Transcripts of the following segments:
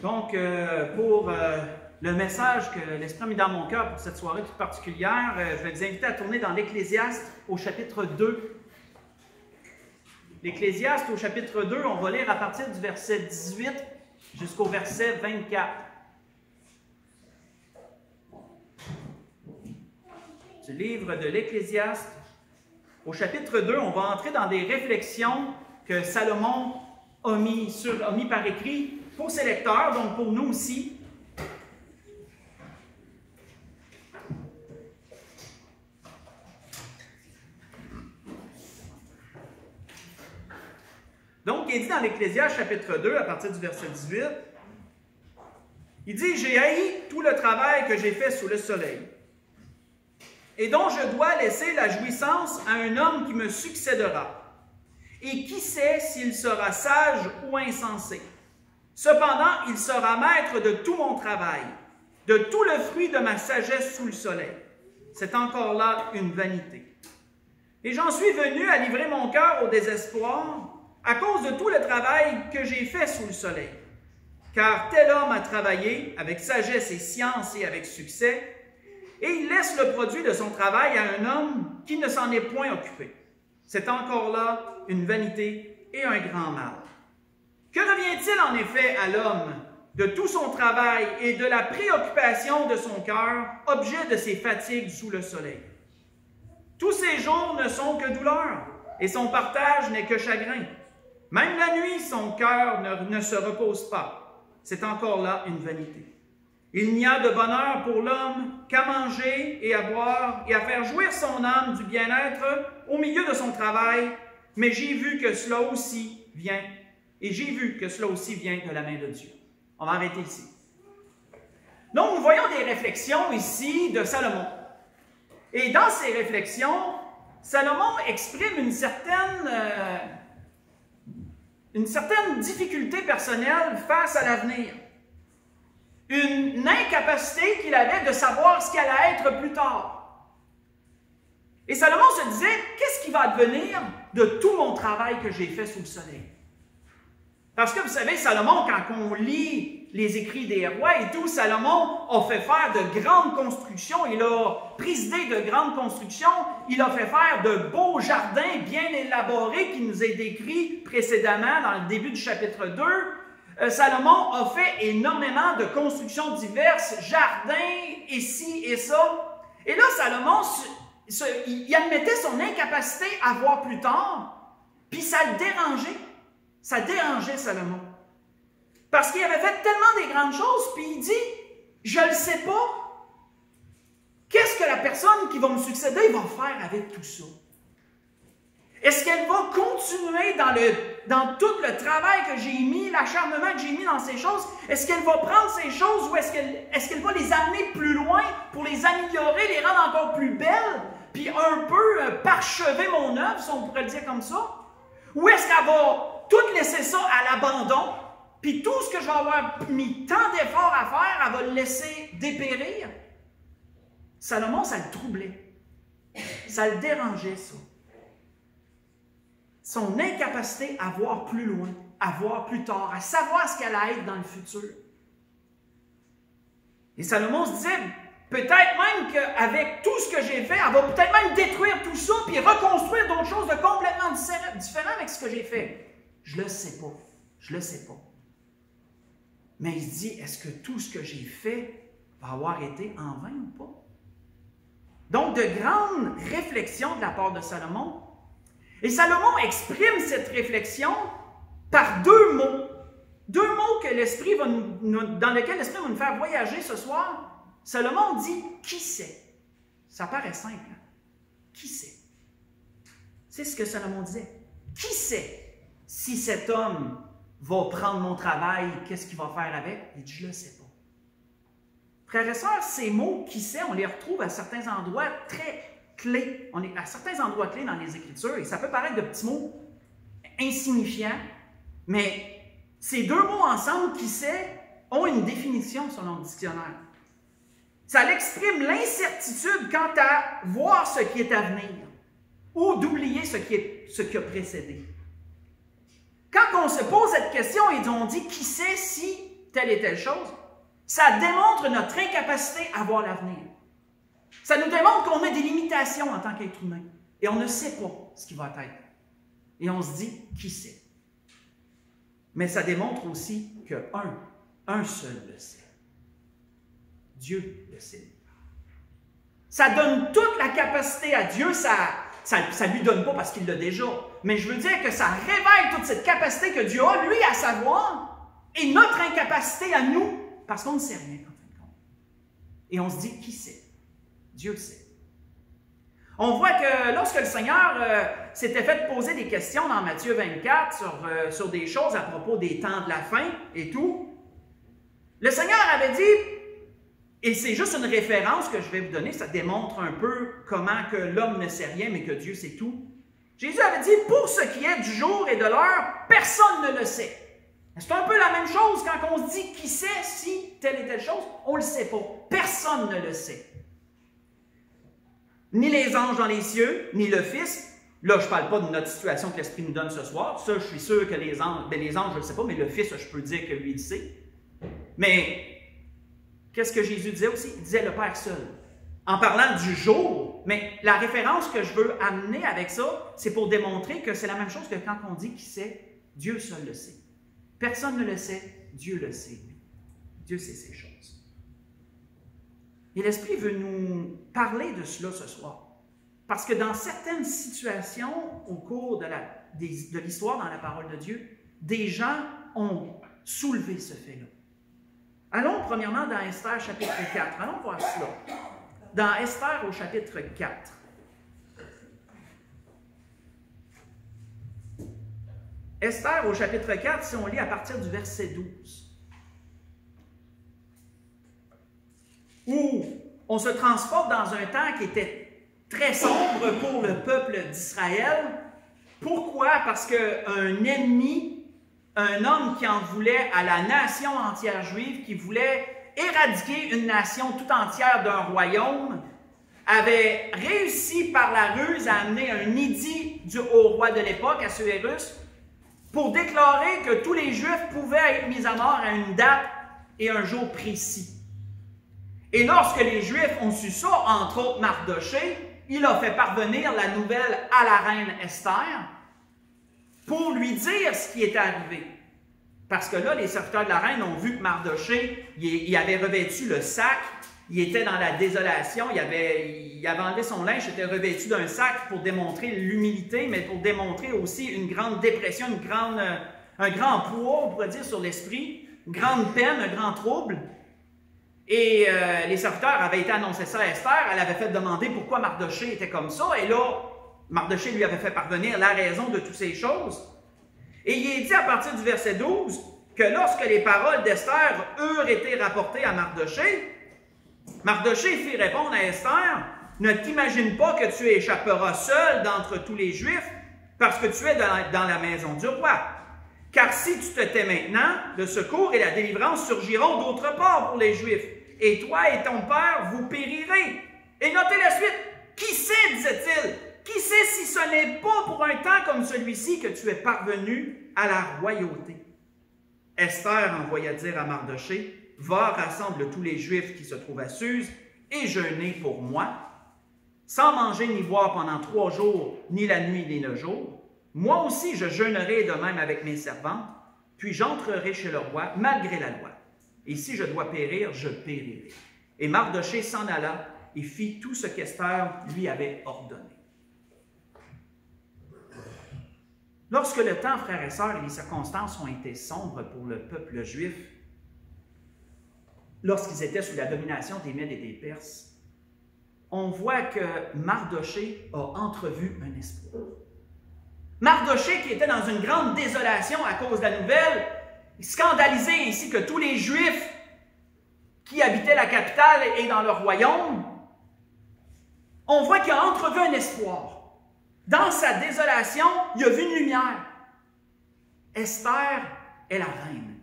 Donc, pour le message que l'Esprit a mis dans mon cœur pour cette soirée toute particulière, je vais vous inviter à tourner dans l'Ecclésiaste au chapitre 2. L'Ecclésiaste au chapitre 2, on va lire à partir du verset 18 jusqu'au verset 24. Du livre de l'Ecclésiaste au chapitre 2, on va entrer dans des réflexions que Salomon a mis par écrit pour ses lecteurs, donc pour nous aussi. Donc, il est dit dans l'Ecclésiaste chapitre 2, à partir du verset 18, il dit « J'ai haï tout le travail que j'ai fait sous le soleil, et dont je dois laisser la jouissance à un homme qui me succédera. Et qui sait s'il sera sage ou insensé? Cependant, il sera maître de tout mon travail, de tout le fruit de ma sagesse sous le soleil. C'est encore là une vanité. Et j'en suis venu à livrer mon cœur au désespoir à cause de tout le travail que j'ai fait sous le soleil. Car tel homme a travaillé avec sagesse et science et avec succès, et il laisse le produit de son travail à un homme qui ne s'en est point occupé. C'est encore là une vanité et un grand mal. Que revient-il en effet à l'homme de tout son travail et de la préoccupation de son cœur, objet de ses fatigues sous le soleil? Tous ses jours ne sont que douleur, et son partage n'est que chagrin. Même la nuit, son cœur ne se repose pas. C'est encore là une vanité. Il n'y a de bonheur pour l'homme qu'à manger et à boire et à faire jouir son âme du bien-être au milieu de son travail, mais j'ai vu que cela aussi vient, de la main de Dieu. On va arrêter ici. Donc, nous voyons des réflexions ici de Salomon. Et dans ces réflexions, Salomon exprime une certaine difficulté personnelle face à l'avenir. Une incapacité qu'il avait de savoir ce qui allait être plus tard. Et Salomon se disait, qu'est-ce qui va advenir de tout mon travail que j'ai fait sous le soleil? Parce que vous savez, Salomon, quand on lit les écrits des rois et tout, Salomon a fait faire de grandes constructions, il a présidé de grandes constructions, il a fait faire de beaux jardins bien élaborés qui nous est décrit précédemment dans le début du chapitre 2. Salomon a fait énormément de constructions diverses, jardins, et ci et ça. Et là, Salomon, il admettait son incapacité à voir plus tard, puis ça le dérangeait. Ça dérangeait Salomon. Parce qu'il avait fait tellement des grandes choses, puis il dit, je ne sais pas, qu'est-ce que la personne qui va me succéder va faire avec tout ça? Est-ce qu'elle va continuer dans tout le travail que j'ai mis, l'acharnement que j'ai mis dans ces choses? Est-ce qu'elle va prendre ces choses ou est-ce qu'elle va les amener plus loin pour les améliorer, les rendre encore plus belles, puis un peu parchever mon œuvre, si on pourrait le dire comme ça? Ou est-ce qu'elle va tout laisser ça à l'abandon, puis tout ce que je vais avoir mis tant d'efforts à faire, elle va le laisser dépérir? Salomon, ça le troublait. Ça le dérangeait, ça. Son incapacité à voir plus loin, à voir plus tard, à savoir ce qu'elle allait être dans le futur. Et Salomon se disait, peut-être même qu'avec tout ce que j'ai fait, elle va peut-être même détruire tout ça, puis reconstruire d'autres choses de complètement différentes avec ce que j'ai fait. Je le sais pas. Je le sais pas. Mais il se dit, est-ce que tout ce que j'ai fait va avoir été en vain ou pas? Donc, de grandes réflexions de la part de Salomon. Et Salomon exprime cette réflexion par deux mots. Deux mots que l'Esprit dans lesquels l'Esprit va nous faire voyager ce soir. Salomon dit « qui sait ». Ça paraît simple. Hein? Qui sait? C'est ce que Salomon disait. Qui sait si cet homme va prendre mon travail, qu'est-ce qu'il va faire avec? Il dit « je ne le sais pas ». Frères et sœurs, ces mots « qui sait », on les retrouve à certains endroits très clés. On est à certains endroits clés dans les Écritures, et ça peut paraître de petits mots insignifiants, mais ces deux mots ensemble, qui sait, ont une définition selon le dictionnaire. Ça exprime l'incertitude quant à voir ce qui est à venir, ou d'oublier ce qui a précédé. Quand on se pose cette question et on dit qui sait si telle et telle chose, ça démontre notre incapacité à voir l'avenir. Ça nous démontre qu'on a des limitations en tant qu'être humain. Et on ne sait pas ce qui va être. Et on se dit, qui sait? Mais ça démontre aussi qu'un seul le sait. Dieu le sait. Ça donne toute la capacité à Dieu, ça ne lui donne pas parce qu'il l'a déjà. Mais je veux dire que ça révèle toute cette capacité que Dieu a, lui, à savoir, et notre incapacité à nous, parce qu'on ne sait rien, en fin de compte. Et on se dit, qui sait? Dieu sait. On voit que lorsque le Seigneur s'était fait poser des questions dans Matthieu 24 sur des choses à propos des temps de la fin et tout, le Seigneur avait dit, et c'est juste une référence que je vais vous donner, ça démontre un peu comment que l'homme ne sait rien, mais que Dieu sait tout. Jésus avait dit, pour ce qui est du jour et de l'heure, personne ne le sait. C'est un peu la même chose quand on se dit qui sait si telle et telle chose, on ne le sait pas. Personne ne le sait. Ni les anges dans les cieux, ni le Fils. Là, je ne parle pas de notre situation que l'Esprit nous donne ce soir. Ça, je suis sûr que les anges, je ne le sais pas, mais le Fils, je peux dire que lui, il sait. Mais, qu'est-ce que Jésus disait aussi? Il disait le Père seul. En parlant du jour, mais la référence que je veux amener avec ça, c'est pour démontrer que c'est la même chose que quand on dit qui sait, Dieu seul le sait. Personne ne le sait, Dieu le sait. Dieu sait ces choses. Et l'Esprit veut nous parler de cela ce soir. Parce que dans certaines situations, au cours de l'histoire dans la parole de Dieu, des gens ont soulevé ce fait-là. Allons premièrement dans Esther chapitre 4. Allons voir cela. Dans Esther au chapitre 4. Esther au chapitre 4, si on lit à partir du verset 12. Où on se transporte dans un temps qui était très sombre pour le peuple d'Israël. Pourquoi? Parce qu'un ennemi, un homme qui en voulait à la nation entière juive, qui voulait éradiquer une nation tout entière d'un royaume, avait réussi par la ruse à amener un édit au roi de l'époque, Assuérus, pour déclarer que tous les Juifs pouvaient être mis à mort à une date et un jour précis. Et lorsque les Juifs ont su ça, entre autres Mardoché, il a fait parvenir la nouvelle à la reine Esther pour lui dire ce qui était arrivé. Parce que là, les serviteurs de la reine ont vu que Mardoché, il avait revêtu le sac, il était dans la désolation, il avait enlevé son linge, il était revêtu d'un sac pour démontrer l'humilité, mais pour démontrer aussi une grande dépression, un grand poids, on pourrait dire, sur l'esprit, une grande peine, un grand trouble. Et les serviteurs avaient été annoncés ça à Esther, elle avait fait demander pourquoi Mardoché était comme ça, et là, Mardoché lui avait fait parvenir la raison de toutes ces choses. Et il est dit à partir du verset 12 que lorsque les paroles d'Esther eurent été rapportées à Mardoché, Mardoché fit répondre à Esther, « Ne t'imagine pas que tu échapperas seul d'entre tous les Juifs, parce que tu es dans la maison du roi. Car si tu te tais maintenant, le secours et la délivrance surgiront d'autre part pour les Juifs, et toi et ton père, vous périrez. » Et notez la suite. « Qui sait, disait-il, qui sait si ce n'est pas pour un temps comme celui-ci que tu es parvenu à la royauté? » Esther envoya dire à Mardoché, « Va, rassemble tous les Juifs qui se trouvent à Suse, et jeûnez pour moi, sans manger ni boire pendant 3 jours, ni la nuit ni le jour. Moi aussi je jeûnerai de même avec mes servantes, puis j'entrerai chez le roi, malgré la loi. Et si je dois périr, je périrai. » Et Mardoché s'en alla et fit tout ce qu'Esther lui avait ordonné. Lorsque le temps, frères et sœurs, et les circonstances ont été sombres pour le peuple juif, lorsqu'ils étaient sous la domination des Mèdes et des Perses, on voit que Mardoché a entrevu un espoir. Mardoché, qui était dans une grande désolation à cause de la nouvelle, scandalisé ainsi que tous les Juifs qui habitaient la capitale et dans leur royaume, on voit qu'il a entrevu un espoir. Dans sa désolation, il a vu une lumière. Esther est la reine.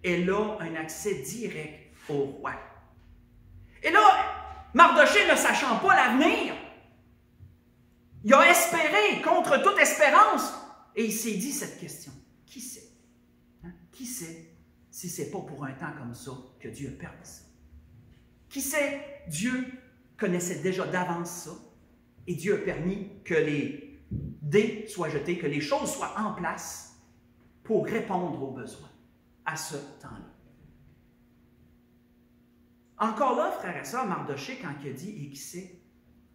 Elle a un accès direct au roi. Et là, Mardoché, ne sachant pas l'avenir, il a espéré contre toute espérance et il s'est dit cette question. Qui sait? Qui sait si ce n'est pas pour un temps comme ça que Dieu a permis ça? Qui sait, Dieu connaissait déjà d'avance ça, et Dieu a permis que les dés soient jetés, que les choses soient en place pour répondre aux besoins à ce temps-là. Encore là, frères et sœurs, Mardochée, quand il a dit « et qui sait »,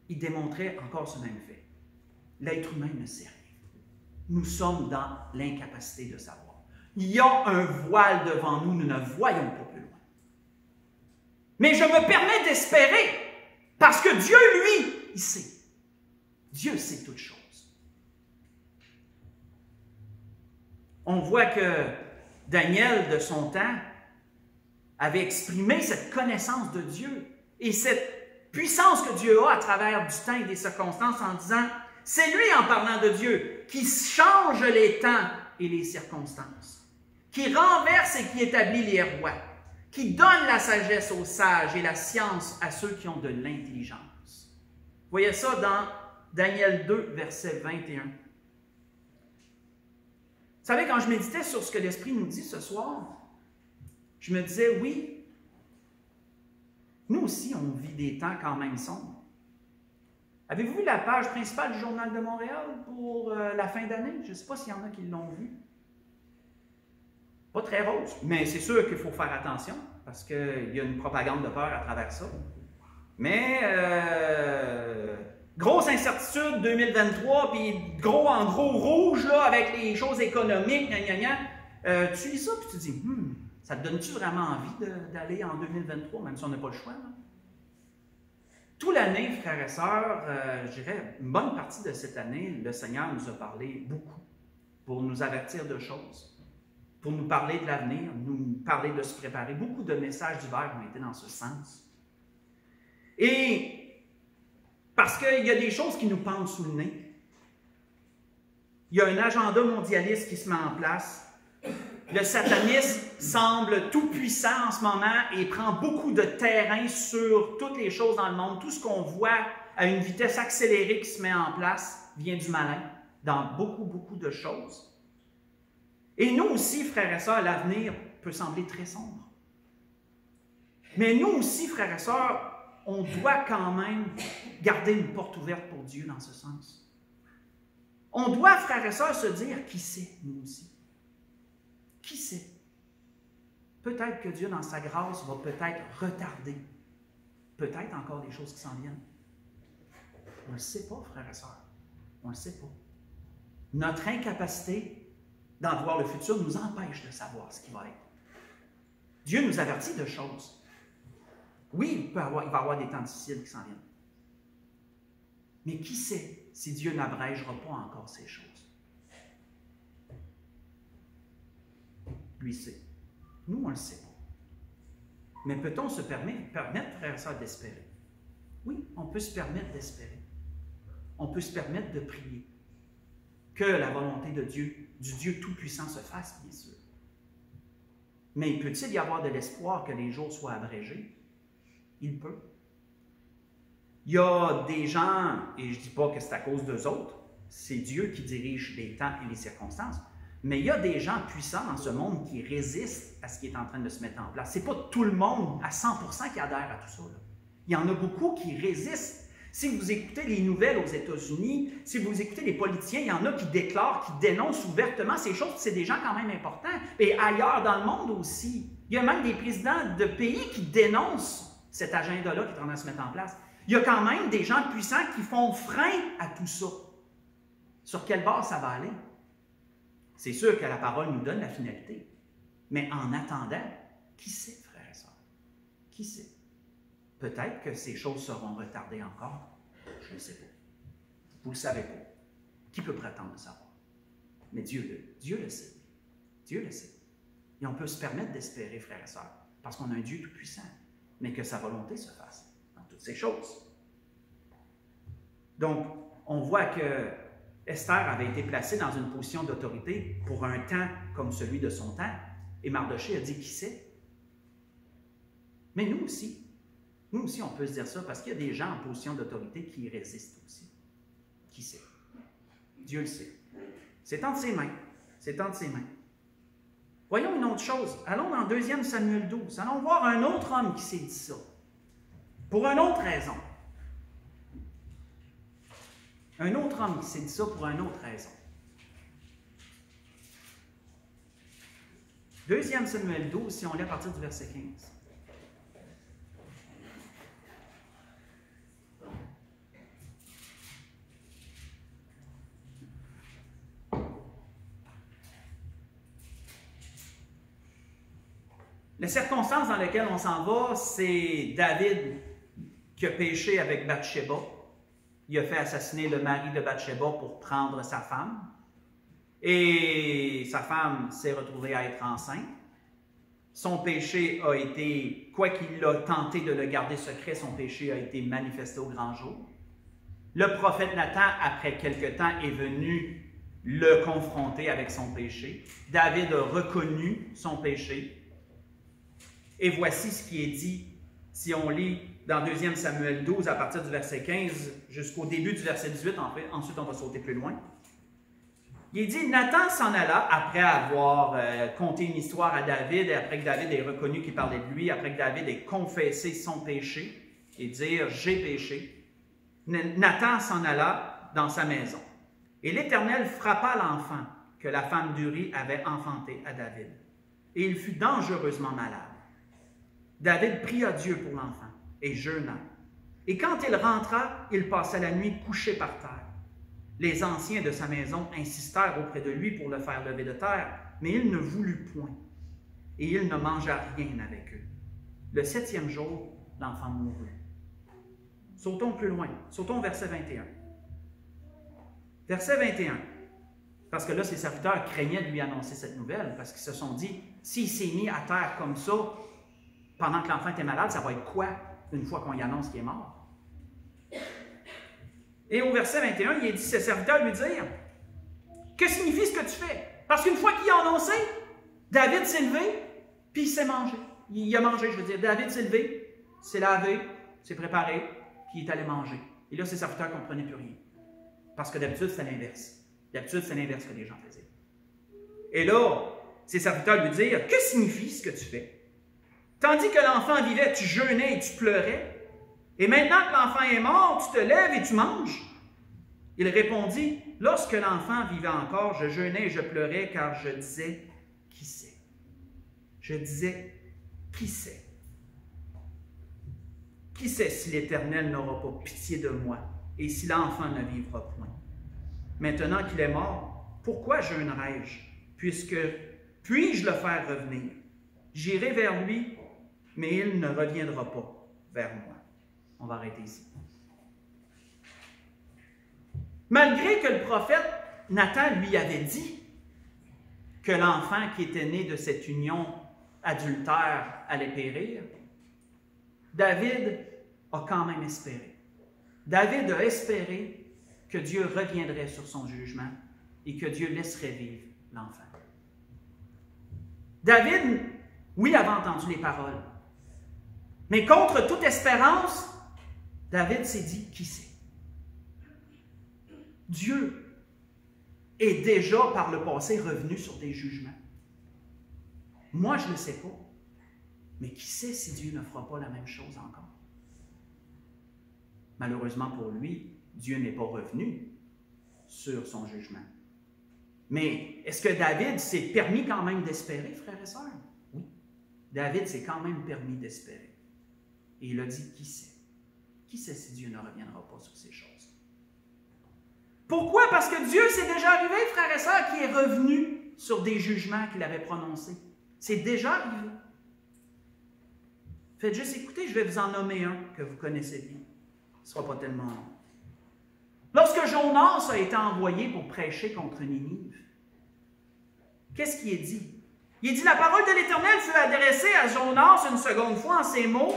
il démontrait encore ce même fait. L'être humain ne sait rien. Nous sommes dans l'incapacité de savoir. Il y a un voile devant nous, nous ne voyons pas plus loin. Mais je me permets d'espérer, parce que Dieu, lui, il sait. Dieu sait toutes choses. On voit que Daniel, de son temps, avait exprimé cette connaissance de Dieu et cette puissance que Dieu a à travers du temps et des circonstances en disant, c'est lui, en parlant de Dieu, qui change les temps et les circonstances, qui renverse et qui établit les rois, qui donne la sagesse aux sages et la science à ceux qui ont de l'intelligence. Vous voyez ça dans Daniel 2, verset 21. Vous savez, quand je méditais sur ce que l'Esprit nous dit ce soir, je me disais, oui, nous aussi, on vit des temps quand même sombres. Avez-vous vu la page principale du Journal de Montréal pour la fin d'année? Je ne sais pas s'il y en a qui l'ont vu. Pas très rose, mais c'est sûr qu'il faut faire attention, parce qu'il y a une propagande de peur à travers ça. Mais, grosse incertitude 2023, puis gros en gros rouge, là, avec les choses économiques, gna gna gna. Tu lis ça, puis tu dis, ça te donne-tu vraiment envie d'aller en 2023, même si on n'a pas le choix? Là? Toute l'année, frères et sœurs, je dirais, une bonne partie de cette année, le Seigneur nous a parlé beaucoup pour nous avertir de choses, pour nous parler de l'avenir, nous parler de se préparer. Beaucoup de messages d'hiver ont été dans ce sens. Et parce qu'il y a des choses qui nous pendent sous le nez. Il y a un agenda mondialiste qui se met en place. Le satanisme semble tout puissant en ce moment et prend beaucoup de terrain sur toutes les choses dans le monde. Tout ce qu'on voit à une vitesse accélérée qui se met en place vient du malin dans beaucoup de choses. Et nous aussi, frères et sœurs, l'avenir peut sembler très sombre. Mais nous aussi, frères et sœurs, on doit quand même garder une porte ouverte pour Dieu dans ce sens. On doit, frères et sœurs, se dire, qui sait, nous aussi? Qui sait? Peut-être que Dieu, dans sa grâce, va peut-être retarder. Peut-être encore des choses qui s'en viennent. On ne le sait pas, frères et sœurs. On ne le sait pas. Notre incapacité d'en voir le futur nous empêche de savoir ce qui va être. Dieu nous avertit de choses. Oui, il va y avoir des temps difficiles qui s'en viennent. Mais qui sait si Dieu n'abrègera pas encore ces choses? Lui sait. Nous, on ne le sait pas. Mais peut-on se permettre, frères et sœurs, d'espérer? Oui, on peut se permettre d'espérer. On peut se permettre de prier. Que la volonté de Dieu, du Dieu Tout-Puissant se fasse, bien sûr. Mais peut-il y avoir de l'espoir que les jours soient abrégés? Il peut. Il y a des gens, et je ne dis pas que c'est à cause d'eux autres, c'est Dieu qui dirige les temps et les circonstances, mais il y a des gens puissants dans ce monde qui résistent à ce qui est en train de se mettre en place. Ce n'est pas tout le monde à 100% qui adhère à tout ça. Là. Il y en a beaucoup qui résistent. Si vous écoutez les nouvelles aux États-Unis, si vous écoutez les politiciens, il y en a qui déclarent, qui dénoncent ouvertement ces choses, c'est des gens quand même importants. Et ailleurs dans le monde aussi. Il y a même des présidents de pays qui dénoncent cet agenda-là qui est en train de se mettre en place. Il y a quand même des gens puissants qui font frein à tout ça. Sur quelle base ça va aller? C'est sûr que la parole nous donne la finalité. Mais en attendant, qui sait, frères et sœurs? Qui sait? Peut-être que ces choses seront retardées encore. Je ne sais pas. Vous ne le savez pas. Qui peut prétendre le savoir? Mais Dieu le sait. Dieu le sait. Et on peut se permettre d'espérer, frères et sœurs, parce qu'on a un Dieu tout-puissant, mais que sa volonté se fasse dans toutes ces choses. Donc, on voit que Esther avait été placée dans une position d'autorité pour un temps comme celui de son temps, et Mardochée a dit, qui sait? Mais nous aussi, on peut se dire ça, parce qu'il y a des gens en position d'autorité qui résistent aussi. Qui sait? Dieu le sait. C'est entre ses mains. C'est entre ses mains. Voyons une autre chose. Allons dans 2 Samuel 12. Allons voir un autre homme qui s'est dit ça. Pour une autre raison. Un autre homme qui s'est dit ça pour une autre raison. 2 Samuel 12, si on lit à partir du verset 15. Les circonstances dans lesquelles on s'en va, c'est David qui a péché avec Bathsheba. Il a fait assassiner le mari de Bathsheba pour prendre sa femme. Et sa femme s'est retrouvée à être enceinte. Son péché a été, quoi qu'il a tenté de le garder secret, son péché a été manifesté au grand jour. Le prophète Nathan, après quelque temps, est venu le confronter avec son péché. David a reconnu son péché. Et voici ce qui est dit, si on lit dans 2 Samuel 12, à partir du verset 15 jusqu'au début du verset 18, en fait, ensuite on va sauter plus loin. Il est dit, Nathan s'en alla après avoir conté une histoire à David, et après que David ait reconnu qu'il parlait de lui, après que David ait confessé son péché et dire, j'ai péché. Nathan s'en alla dans sa maison. Et l'Éternel frappa l'enfant que la femme d'Uri avait enfanté à David. Et il fut dangereusement malade. David pria Dieu pour l'enfant et jeûna. Et quand il rentra, il passa la nuit couché par terre. Les anciens de sa maison insistèrent auprès de lui pour le faire lever de terre, mais il ne voulut point. Et il ne mangea rien avec eux. Le 7e jour, l'enfant mourut. Sautons plus loin. Sautons au verset 21. Verset 21. Parce que là, ses serviteurs craignaient de lui annoncer cette nouvelle, parce qu'ils se sont dit, s'il s'est mis à terre comme ça, pendant que l'enfant était malade, ça va être quoi une fois qu'on y annonce qu'il est mort? Et au verset 21, il est dit, ses serviteurs lui dirent, que signifie ce que tu fais? Parce qu'une fois qu'il a annoncé, David s'est levé, puis il s'est mangé. Il a mangé, je veux dire. David s'est levé, s'est lavé, s'est préparé, puis il est allé manger. Et là, ses serviteurs ne comprenaient plus rien. Parce que d'habitude, c'est l'inverse. D'habitude, c'est l'inverse que les gens faisaient. Et là, ses serviteurs lui dirent, que signifie ce que tu fais? Tandis que l'enfant vivait, tu jeûnais et tu pleurais. Et maintenant que l'enfant est mort, tu te lèves et tu manges. Il répondit, lorsque l'enfant vivait encore, je jeûnais et je pleurais, car je disais, qui sait? Je disais, qui sait? Qui sait si l'Éternel n'aura pas pitié de moi et si l'enfant ne vivra point? Maintenant qu'il est mort, pourquoi jeûnerai-je? Puis-je le faire revenir? J'irai vers lui, mais il ne reviendra pas vers moi. On va arrêter ici. Malgré que le prophète Nathan lui avait dit que l'enfant qui était né de cette union adultère allait périr, David a quand même espéré. David a espéré que Dieu reviendrait sur son jugement et que Dieu laisserait vivre l'enfant. David, oui, avait entendu les paroles, mais contre toute espérance, David s'est dit, qui sait? Dieu est déjà par le passé revenu sur des jugements. Moi, je ne le sais pas, mais qui sait si Dieu ne fera pas la même chose encore? Malheureusement pour lui, Dieu n'est pas revenu sur son jugement. Mais est-ce que David s'est permis quand même d'espérer, frères et sœurs? Oui. David s'est quand même permis d'espérer. Et il a dit, qui sait? Qui sait si Dieu ne reviendra pas sur ces choses? Pourquoi? Parce que Dieu, c'est déjà arrivé, frères et sœurs, qui est revenu sur des jugements qu'il avait prononcés. C'est déjà arrivé. Faites juste écouter, je vais vous en nommer un que vous connaissez bien. Ce ne sera pas tellement long. Lorsque Jonas a été envoyé pour prêcher contre Ninive, qu'est-ce qui est dit? Il est dit, la parole de l'Éternel fut adressée à Jonas une seconde fois en ces mots,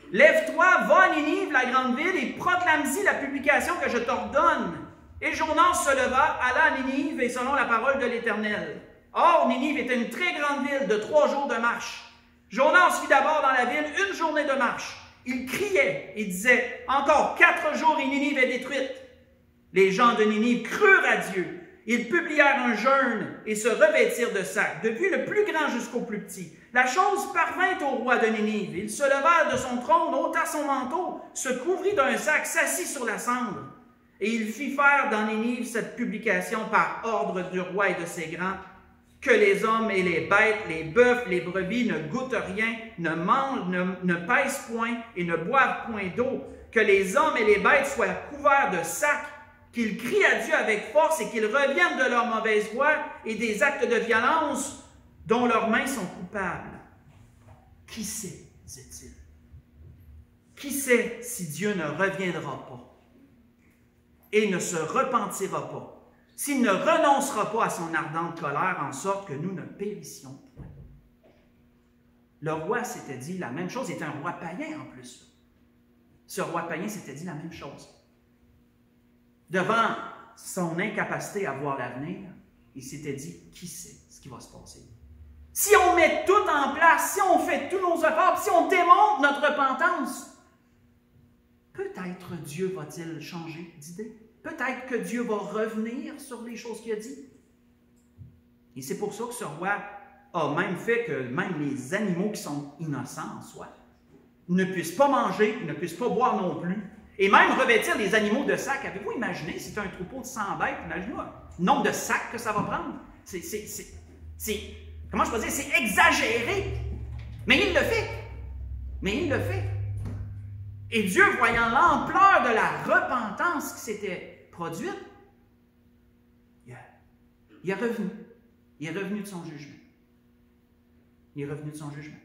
« Lève-toi, va à Ninive, la grande ville, et proclame-y la publication que je t'ordonne. » Et Jonas se leva, alla à Ninive, et selon la parole de l'Éternel. Or, Ninive était une très grande ville de 3 jours de marche. Jonas fit d'abord dans la ville 1 journée de marche. Il criait et disait, « Encore 4 jours et Ninive est détruite. » Les gens de Ninive crurent à Dieu Ils publièrent un jeûne et se revêtirent de sacs, depuis le plus grand jusqu'au plus petit. La chose parvint au roi de Ninive. Il se leva de son trône, ôta son manteau, se couvrit d'un sac, s'assit sur la cendre. Et il fit faire dans Ninive cette publication par ordre du roi et de ses grands, que les hommes et les bêtes, les bœufs, les brebis ne goûtent rien, ne mangent, ne pèsent point et ne boivent point d'eau, que les hommes et les bêtes soient couverts de sacs, qu'ils crient à Dieu avec force et qu'ils reviennent de leur mauvaise voie et des actes de violence dont leurs mains sont coupables. Qui sait, dit-il, qui sait si Dieu ne reviendra pas et ne se repentira pas, s'il ne renoncera pas à son ardente colère en sorte que nous ne périssions point. Le roi s'était dit la même chose, il était un roi païen en plus. Ce roi païen s'était dit la même chose. Devant son incapacité à voir l'avenir, il s'était dit, qui sait ce qui va se passer? Si on met tout en place, si on fait tous nos efforts, si on démontre notre repentance, peut-être Dieu va-t-il changer d'idée. Peut-être que Dieu va revenir sur les choses qu'il a dit. Et c'est pour ça que ce roi a même fait que même les animaux qui sont innocents en soi ne puissent pas manger, ne puissent pas boire non plus, et même revêtir les animaux de sacs. Avez-vous imaginé, si c'est un troupeau de 100 bêtes, imaginez-vous le nombre de sacs que ça va prendre. Comment je peux dire, c'est exagéré. Mais il le fait. Mais il le fait. Et Dieu, voyant l'ampleur de la repentance qui s'était produite, il est revenu. Il est revenu de son jugement. Il est revenu de son jugement.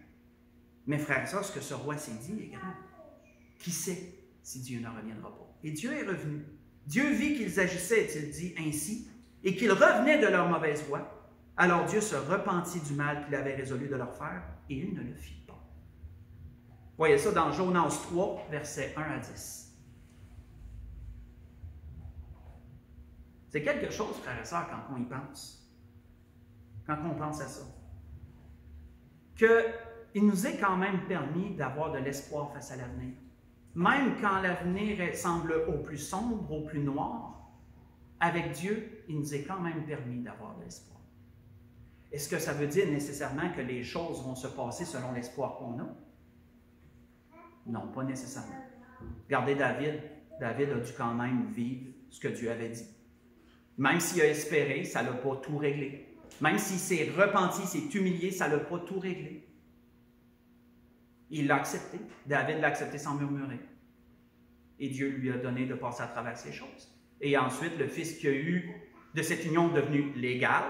Mais frères et sœurs, ce que ce roi s'est dit est grand. Qui sait si Dieu ne reviendra pas? Et Dieu est revenu. Dieu vit qu'ils agissaient, est-il dit, ainsi, et qu'ils revenaient de leur mauvaise voie. Alors Dieu se repentit du mal qu'il avait résolu de leur faire, et il ne le fit pas. Voyez ça dans Jonas 3, versets 1 à 10. C'est quelque chose, frères et sœurs, quand on y pense. Quand on pense à ça. Qu'il nous est quand même permis d'avoir de l'espoir face à l'avenir. Même quand l'avenir semble au plus sombre, au plus noir, avec Dieu, il nous est quand même permis d'avoir de l'espoir. Est-ce que ça veut dire nécessairement que les choses vont se passer selon l'espoir qu'on a? Non, pas nécessairement. Regardez David. David a dû quand même vivre ce que Dieu avait dit. Même s'il a espéré, ça ne l'a pas tout réglé. Même s'il s'est repenti, s'est humilié, ça ne l'a pas tout réglé. Il l'a accepté. David l'a accepté sans murmurer. Et Dieu lui a donné de passer à travers ces choses. Et ensuite, le fils qu'il y a eu de cette union devenu légal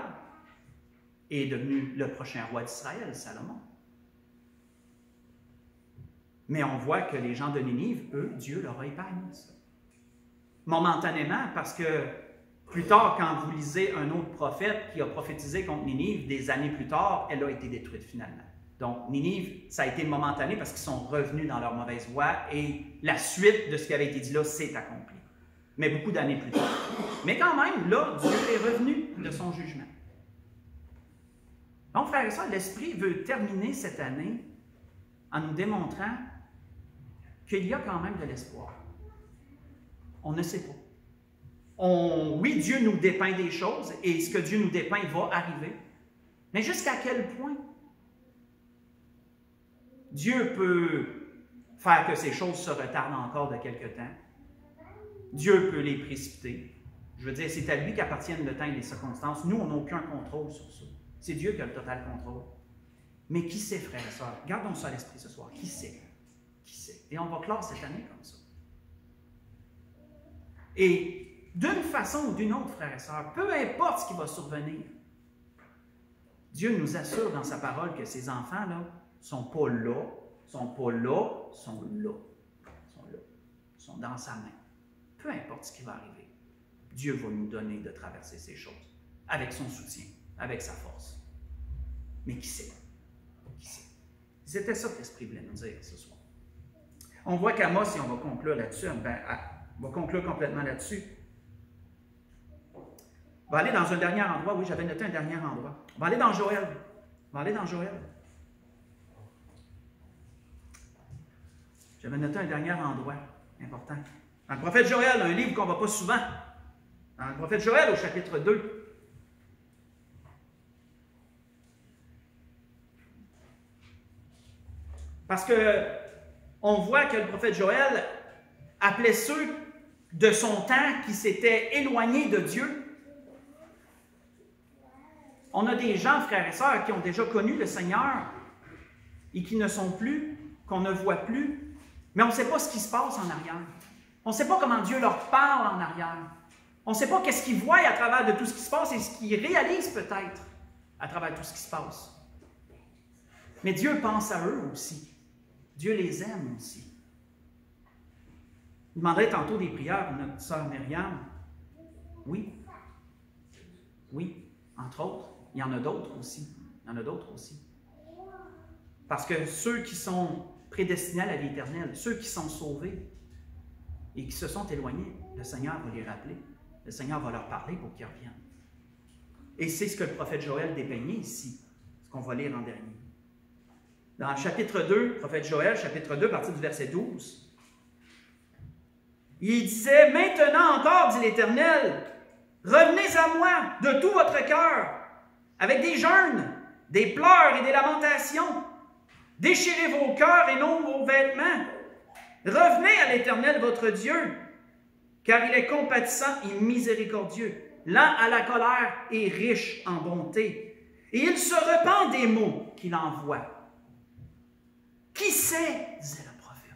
est devenu le prochain roi d'Israël, Salomon. Mais on voit que les gens de Ninive, eux, Dieu leur a épargné ça. Momentanément, parce que plus tard, quand vous lisez un autre prophète qui a prophétisé contre Ninive, des années plus tard, elle a été détruite finalement. Donc, Ninive, ça a été momentané parce qu'ils sont revenus dans leur mauvaise voie et la suite de ce qui avait été dit là s'est accomplie. Mais beaucoup d'années plus tard. Mais quand même, là, Dieu est revenu de son jugement. Donc, frères et sœurs, l'Esprit veut terminer cette année en nous démontrant qu'il y a quand même de l'espoir. On ne sait pas. Oui, Dieu nous dépeint des choses et ce que Dieu nous dépeint va arriver. Mais jusqu'à quel point Dieu peut faire que ces choses se retardent encore de quelque temps. Dieu peut les précipiter. Je veux dire, c'est à lui qu'appartiennent le temps et les circonstances. Nous, on n'a aucun contrôle sur ça. C'est Dieu qui a le total contrôle. Mais qui sait, frères et sœurs? Gardons ça à l'esprit ce soir. Qui sait? Qui sait? Et on va clore cette année comme ça. Et d'une façon ou d'une autre, frères et sœurs, peu importe ce qui va survenir, Dieu nous assure dans sa parole que ces enfants-là ne sont pas là, sont pas là, sont là. Sont là. Sont dans sa main. Peu importe ce qui va arriver, Dieu va nous donner de traverser ces choses avec son soutien, avec sa force. Mais qui sait? Qui sait? C'était ça que l'Esprit voulait nous dire ce soir. On voit qu'Amos, si on va conclure là-dessus, on va conclure complètement là-dessus. On va aller dans un dernier endroit. Oui, j'avais noté un dernier endroit. On va aller dans Joël. On va aller dans Joël. J'avais noté un dernier endroit important. Dans le prophète Joël, un livre qu'on ne va pas souvent. Dans le prophète Joël, au chapitre 2. Parce que on voit que le prophète Joël appelait ceux de son temps qui s'étaient éloignés de Dieu. On a des gens, frères et sœurs, qui ont déjà connu le Seigneur et qui ne sont plus, qu'on ne voit plus, mais on ne sait pas ce qui se passe en arrière. On ne sait pas comment Dieu leur parle en arrière. On ne sait pas qu'est-ce qu'ils voient à travers de tout ce qui se passe et ce qu'ils réalisent peut-être à travers tout ce qui se passe. Mais Dieu pense à eux aussi. Dieu les aime aussi. Je demanderai tantôt des prières pour notre sœur Myriam. Oui. Oui, entre autres. Il y en a d'autres aussi. Il y en a d'autres aussi. Parce que ceux qui sont prédestinés à la vie éternelle, ceux qui sont sauvés et qui se sont éloignés, le Seigneur va les rappeler. Le Seigneur va leur parler pour qu'ils reviennent. Et c'est ce que le prophète Joël dépeignait ici, ce qu'on va lire en dernier. Dans le chapitre 2, prophète Joël, chapitre 2, partir du verset 12, il disait, « Maintenant encore, dit l'Éternel, revenez à moi de tout votre cœur, avec des jeûnes, des pleurs et des lamentations. Déchirez vos cœurs et non vos vêtements. Revenez à l'Éternel votre Dieu, car il est compatissant et miséricordieux, lent à la colère et riche en bonté. Et il se repent des maux qu'il envoie. Qui sait, disait le prophète,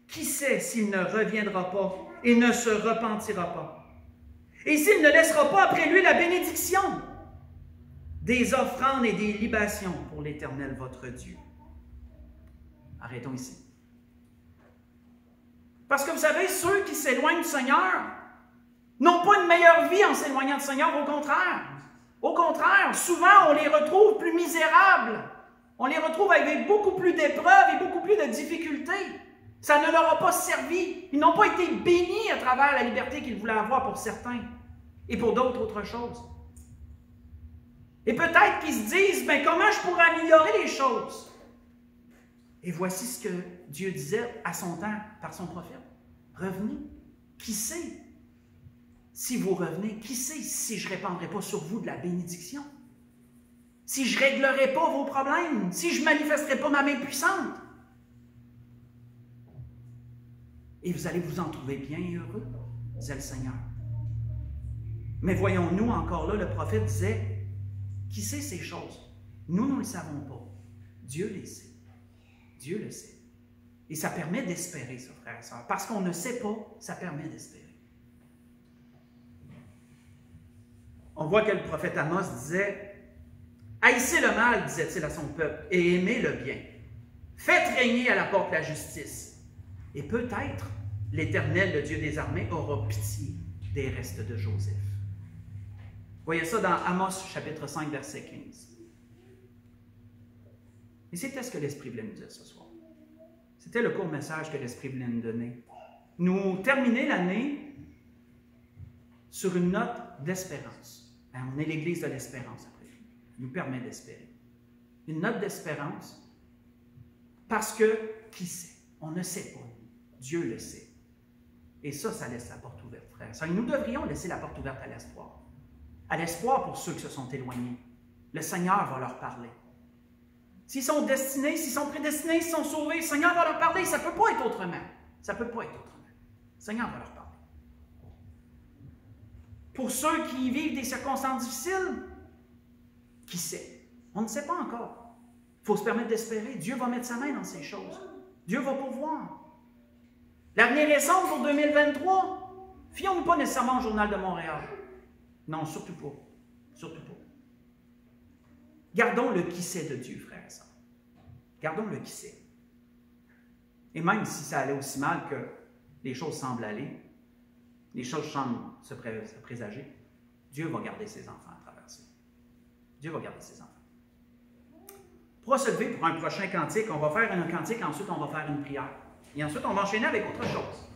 qui sait s'il ne reviendra pas et ne se repentira pas? Et s'il ne laissera pas après lui la bénédiction des offrandes et des libations pour l'Éternel votre Dieu. » Arrêtons ici. Parce que vous savez, ceux qui s'éloignent du Seigneur n'ont pas une meilleure vie en s'éloignant du Seigneur, au contraire. Au contraire, souvent on les retrouve plus misérables. On les retrouve avec beaucoup plus d'épreuves et beaucoup plus de difficultés. Ça ne leur a pas servi. Ils n'ont pas été bénis à travers la liberté qu'ils voulaient avoir pour certains et pour d'autres autre chose. Et peut-être qu'ils se disent, mais comment je pourrais améliorer les choses? Et voici ce que Dieu disait à son temps par son prophète. Revenez. Qui sait si vous revenez? Qui sait si je ne répandrai pas sur vous de la bénédiction? Si je ne réglerai pas vos problèmes? Si je ne manifesterai pas ma main puissante? Et vous allez vous en trouver bien heureux, disait le Seigneur. Mais voyons-nous encore là, le prophète disait, qui sait ces choses? Nous ne le savons pas. Dieu les sait. Dieu le sait. Et ça permet d'espérer, ça, frères et sœurs. Parce qu'on ne sait pas, ça permet d'espérer. On voit que le prophète Amos disait, « Haïssez le mal, disait-il à son peuple, et aimez le bien. Faites régner à la porte la justice. Et peut-être l'Éternel, le Dieu des armées, aura pitié des restes de Joseph. » Voyez ça dans Amos, chapitre 5, verset 15. Et c'était ce que l'Esprit voulait nous dire ce soir. C'était le court message que l'Esprit voulait nous donner. Nous terminer l'année sur une note d'espérance. On est l'Église de l'espérance, après tout. Il nous permet d'espérer. Une note d'espérance parce que, qui sait? On ne sait pas. Dieu le sait. Et ça laisse la porte ouverte, frère. Et nous devrions laisser la porte ouverte à l'espoir. À l'espoir pour ceux qui se sont éloignés. Le Seigneur va leur parler. S'ils sont destinés, s'ils sont prédestinés, s'ils sont sauvés, le Seigneur va leur parler. Ça ne peut pas être autrement. Ça ne peut pas être autrement. Le Seigneur va leur parler. Pour ceux qui vivent des circonstances difficiles, qui sait? On ne sait pas encore. Il faut se permettre d'espérer. Dieu va mettre sa main dans ces choses. Dieu va pourvoir. L'avenir est sombre pour 2023. Fions-nous pas nécessairement au Journal de Montréal. Non, surtout pas. Surtout pas. Gardons le qui sait de Dieu, frères et sœurs. Gardons le qui sait. Et même si ça allait aussi mal que les choses semblent aller, les choses semblent se présager, Dieu va garder ses enfants à travers ça. Dieu va garder ses enfants. On pourra se lever pour un prochain cantique. On va faire un cantique, ensuite on va faire une prière. Et ensuite on va enchaîner avec autre chose.